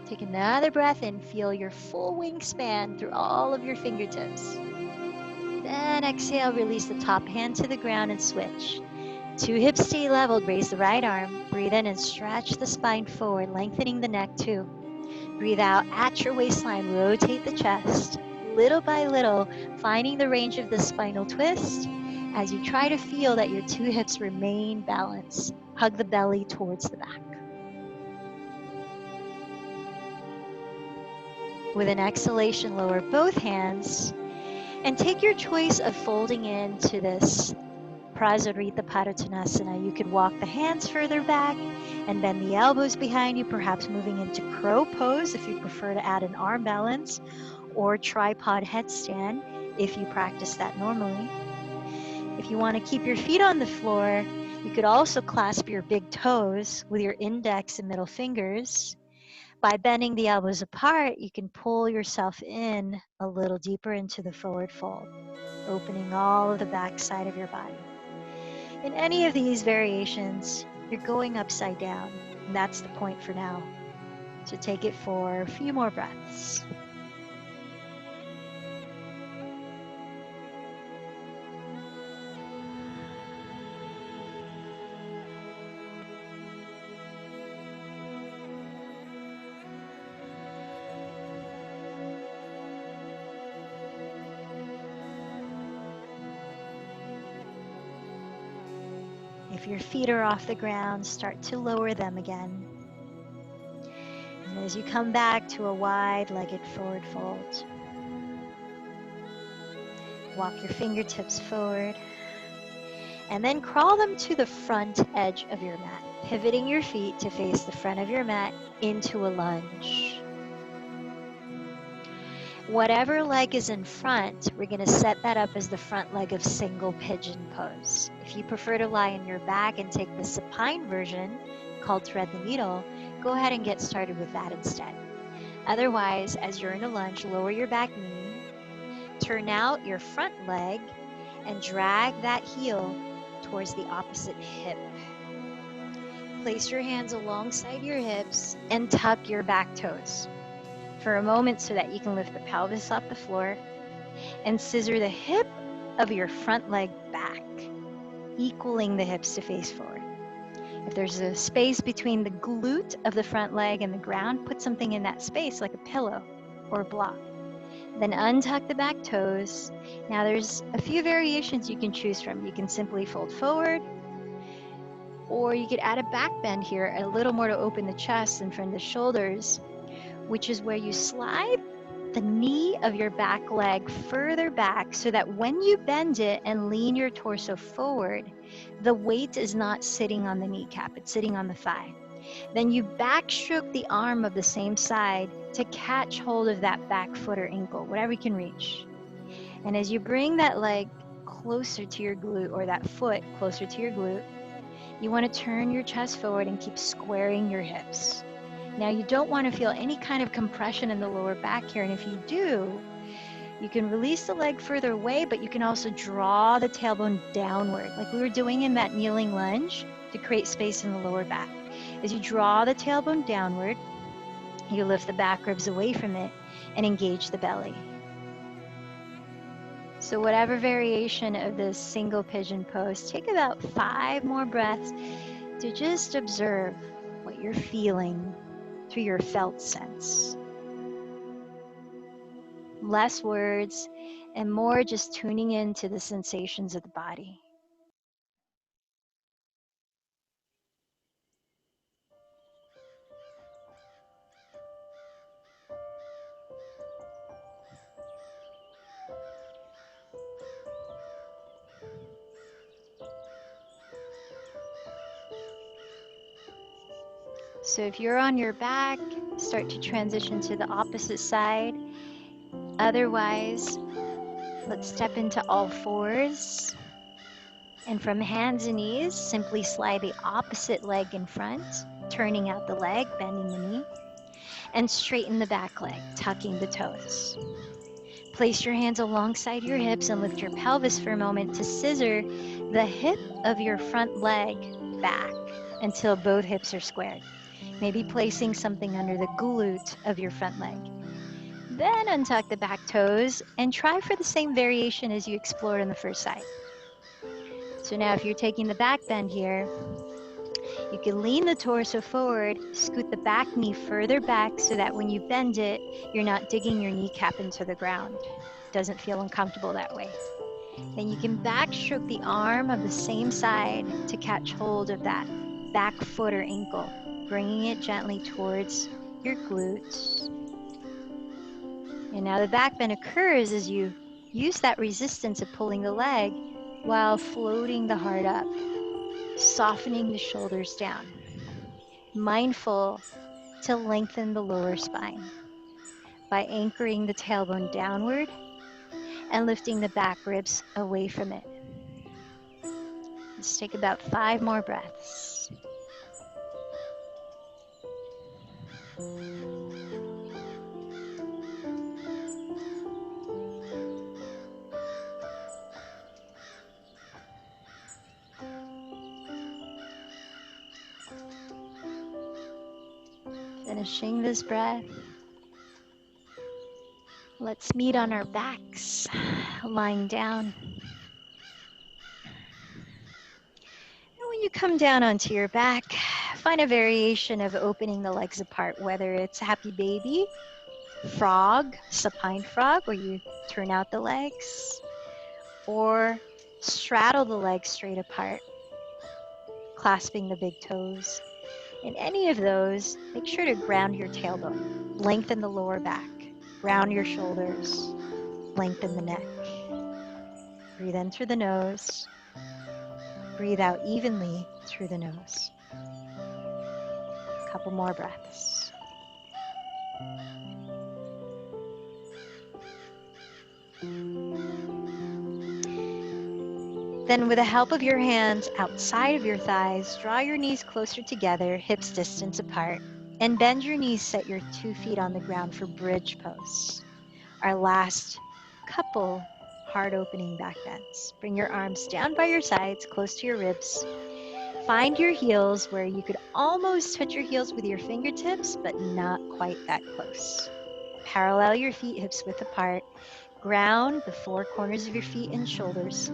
Take another breath in, feel your full wingspan through all of your fingertips. Then exhale, release the top hand to the ground and switch. Two hips stay leveled, raise the right arm. Breathe in and stretch the spine forward, lengthening the neck too. Breathe out at your waistline, rotate the chest, little by little, finding the range of the spinal twist as you try to feel that your two hips remain balanced. Hug the belly towards the back. With an exhalation, lower both hands and take your choice of folding into this Prasarita Padottanasana. You could walk the hands further back and bend the elbows behind you, perhaps moving into crow pose if you prefer to add an arm balance, or tripod headstand if you practice that normally. If you want to keep your feet on the floor, you could also clasp your big toes with your index and middle fingers. By bending the elbows apart, you can pull yourself in a little deeper into the forward fold, opening all of the back side of your body. In any of these variations, you're going upside down, and that's the point for now. So take it for a few more breaths. If your feet are off the ground, start to lower them again. And as you come back to a wide-legged forward fold, walk your fingertips forward and then crawl them to the front edge of your mat, pivoting your feet to face the front of your mat into a lunge. Whatever leg is in front, we're going to set that up as the front leg of single pigeon pose. If you prefer to lie on your back and take the supine version, called thread the needle, go ahead and get started with that instead. Otherwise, as you're in a lunge, lower your back knee, turn out your front leg, and drag that heel towards the opposite hip. Place your hands alongside your hips and tuck your back toes for a moment so that you can lift the pelvis off the floor and scissor the hip of your front leg back, equaling the hips to face forward. If there's a space between the glute of the front leg and the ground, put something in that space like a pillow or a block. Then untuck the back toes. Now there's a few variations you can choose from. You can simply fold forward, or you could add a back bend here, a little more to open the chest and from the shoulders, which is where you slide the knee of your back leg further back so that when you bend it and lean your torso forward, the weight is not sitting on the kneecap, it's sitting on the thigh. Then you backstroke the arm of the same side to catch hold of that back foot or ankle, whatever you can reach. And as you bring that leg closer to your glute, or that foot closer to your glute. You want to turn your chest forward and keep squaring your hips. Now, you don't want to feel any kind of compression in the lower back here, and if you do, you can release the leg further away, but you can also draw the tailbone downward, like we were doing in that kneeling lunge, to create space in the lower back. As you draw the tailbone downward, you lift the back ribs away from it and engage the belly. So whatever variation of this single pigeon pose, take about 5 more breaths to just observe what you're feeling through your felt sense. Less words and more just tuning into the sensations of the body. So if you're on your back, start to transition to the opposite side. Otherwise, let's step into all fours. And from hands and knees, simply slide the opposite leg in front, turning out the leg, bending the knee, and straighten the back leg, tucking the toes. Place your hands alongside your hips and lift your pelvis for a moment to scissor the hip of your front leg back until both hips are squared. Maybe placing something under the glute of your front leg. Then untuck the back toes and try for the same variation as you explored on the first side. So now if you're taking the back bend here, you can lean the torso forward, scoot the back knee further back so that when you bend it, you're not digging your kneecap into the ground. It doesn't feel uncomfortable that way. Then you can backstroke the arm of the same side to catch hold of that back foot or ankle, bringing it gently towards your glutes. And now the back bend occurs as you use that resistance of pulling the leg while floating the heart up, softening the shoulders down. Mindful to lengthen the lower spine by anchoring the tailbone downward and lifting the back ribs away from it. Let's take about 5 more breaths. Finishing this breath, let's meet on our backs, lying down. And when you come down onto your back, find a variation of opening the legs apart, whether it's happy baby, frog, supine frog, where you turn out the legs, or straddle the legs straight apart, clasping the big toes. In any of those, make sure to ground your tailbone, lengthen the lower back, ground your shoulders, lengthen the neck. Breathe in through the nose, breathe out evenly through the nose. A couple more breaths. Then with the help of your hands outside of your thighs, draw your knees closer together, hips distance apart, and bend your knees, set your 2 feet on the ground for bridge pose. Our last couple heart opening back bends. Bring your arms down by your sides, close to your ribs. Find your heels where you could almost touch your heels with your fingertips, but not quite that close. Parallel your feet hips width apart. Ground the 4 corners of your feet and shoulders.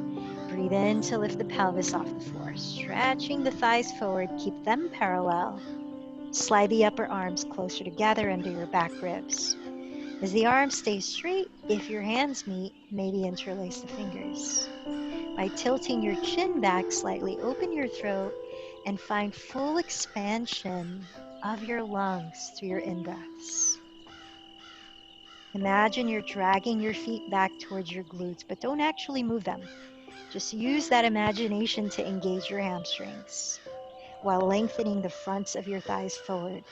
Breathe in to lift the pelvis off the floor, stretching the thighs forward, keep them parallel. Slide the upper arms closer together under your back ribs. As the arms stay straight, if your hands meet, maybe interlace the fingers. By tilting your chin back slightly, open your throat and find full expansion of your lungs through your in-breaths. Imagine you're dragging your feet back towards your glutes, but don't actually move them. Just use that imagination to engage your hamstrings while lengthening the fronts of your thighs forward,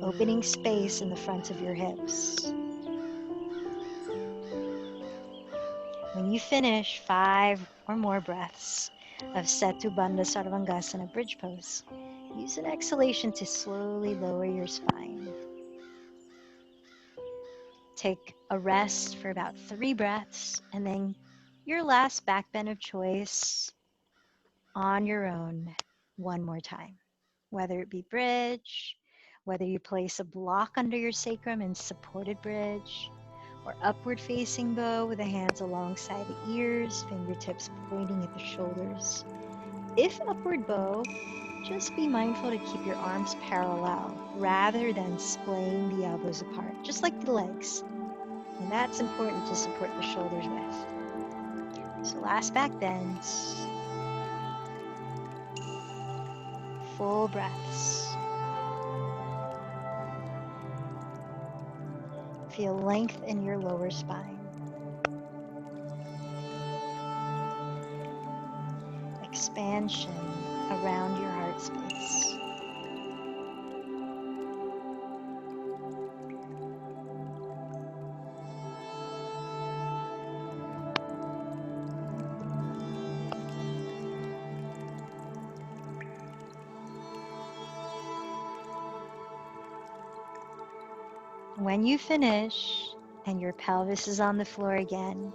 opening space in the front of your hips. When you finish, 5 or more breaths of Setu Bandha Sarvangasana bridge pose. Use an exhalation to slowly lower your spine. Take a rest for about 3 breaths, and then your last back bend of choice on your own one more time. Whether it be bridge, whether you place a block under your sacrum in supported bridge, or upward facing bow with the hands alongside the ears, fingertips pointing at the shoulders. If upward bow, just be mindful to keep your arms parallel rather than splaying the elbows apart, just like the legs. And that's important to support the shoulders with. So last back bends. Full breaths. Feel length in your lower spine. Expansion around your heart space. When you finish and your pelvis is on the floor again,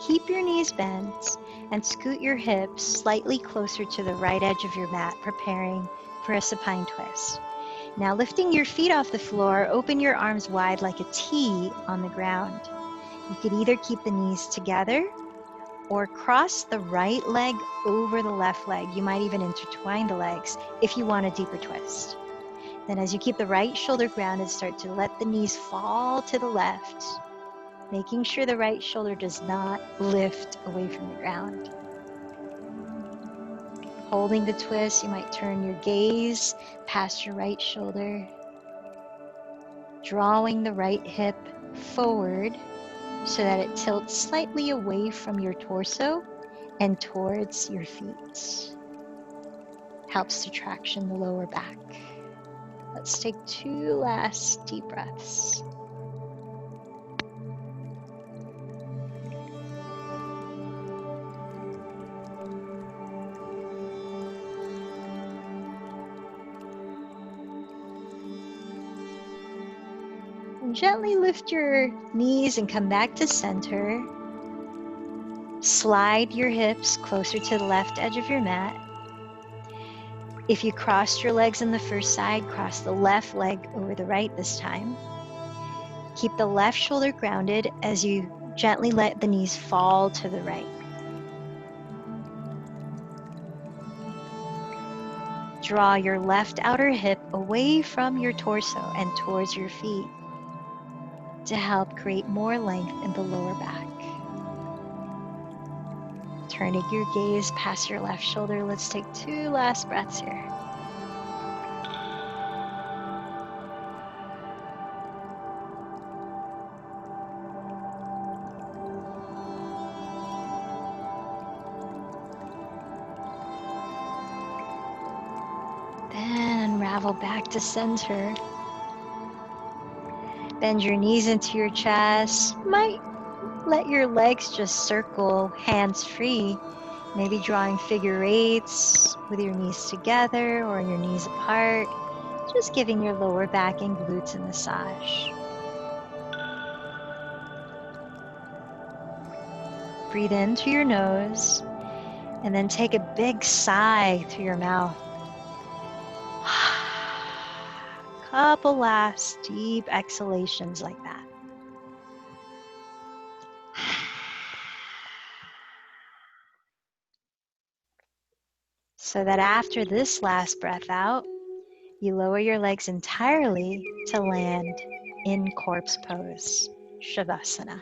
keep your knees bent and scoot your hips slightly closer to the right edge of your mat, preparing for a supine twist. Now lifting your feet off the floor, open your arms wide like a T on the ground. You could either keep the knees together or cross the right leg over the left leg. You might even intertwine the legs if you want a deeper twist. Then as you keep the right shoulder grounded, start to let the knees fall to the left, making sure the right shoulder does not lift away from the ground. Holding the twist, you might turn your gaze past your right shoulder, drawing the right hip forward so that it tilts slightly away from your torso and towards your feet. Helps to traction the lower back. Let's take 2 last deep breaths. And gently lift your knees and come back to center. Slide your hips closer to the left edge of your mat. If you crossed your legs on the first side, cross the left leg over the right this time. Keep the left shoulder grounded as you gently let the knees fall to the right. Draw your left outer hip away from your torso and towards your feet to help create more length in the lower back. Turning your gaze past your left shoulder, let's take 2 last breaths here. Then unravel back to center. Bend your knees into your chest. Might let your legs just circle hands free, maybe drawing figure eights with your knees together or your knees apart, just giving your lower back and glutes a massage. Breathe in through your nose and then take a big sigh through your mouth. Couple last deep exhalations like that. So that after this last breath out, you lower your legs entirely to land in corpse pose, Shavasana.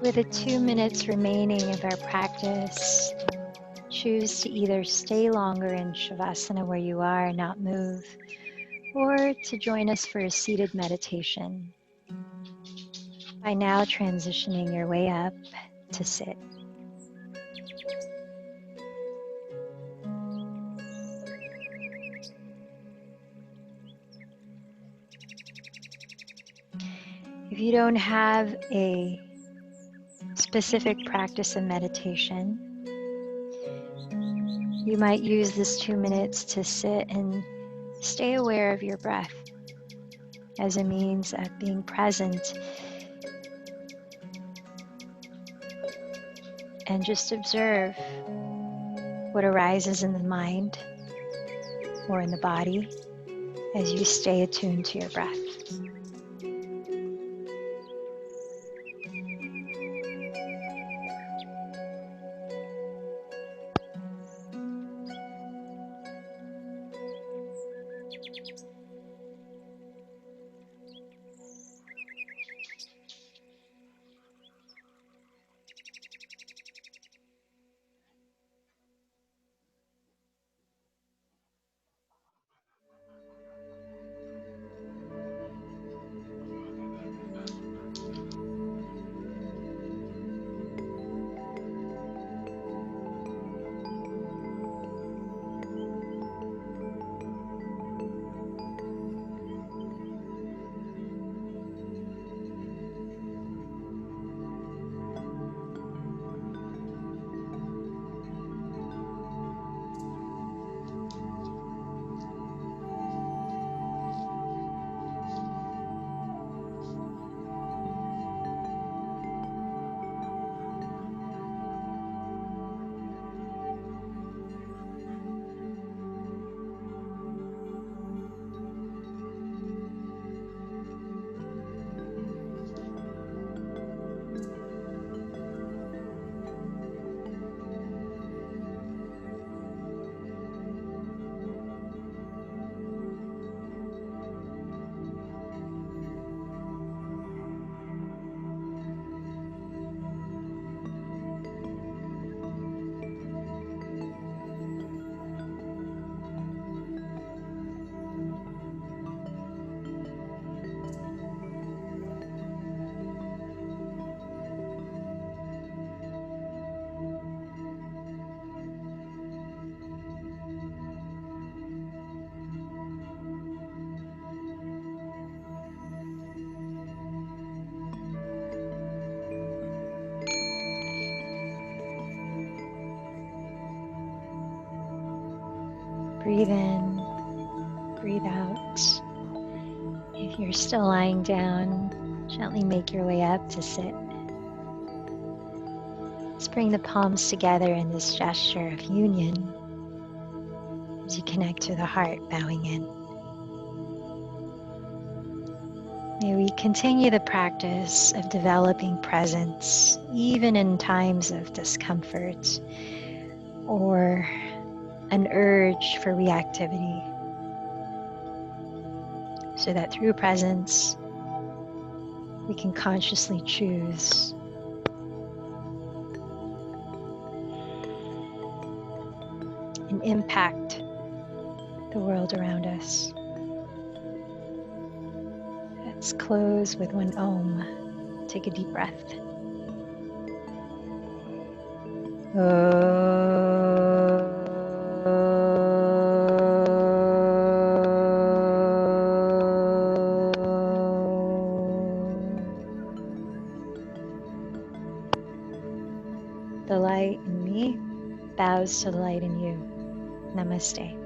With the 2 minutes remaining of our practice, choose to either stay longer in Shavasana where you are and not move, or to join us for a seated meditation by now transitioning your way up to sit. If you don't have a specific practice of meditation, you might use this 2 minutes to sit and stay aware of your breath as a means of being present and just observe what arises in the mind or in the body as you stay attuned to your breath. Breathe in, breathe out. If you're still lying down, gently make your way up to sit. Let's bring the palms together in this gesture of union as you connect to the heart, bowing in. May we continue the practice of developing presence even in times of discomfort or an urge for reactivity, so that through presence we can consciously choose and impact the world around us. Let's close with one Om. Take a deep breath. The light in me bows to the light in you. Namaste.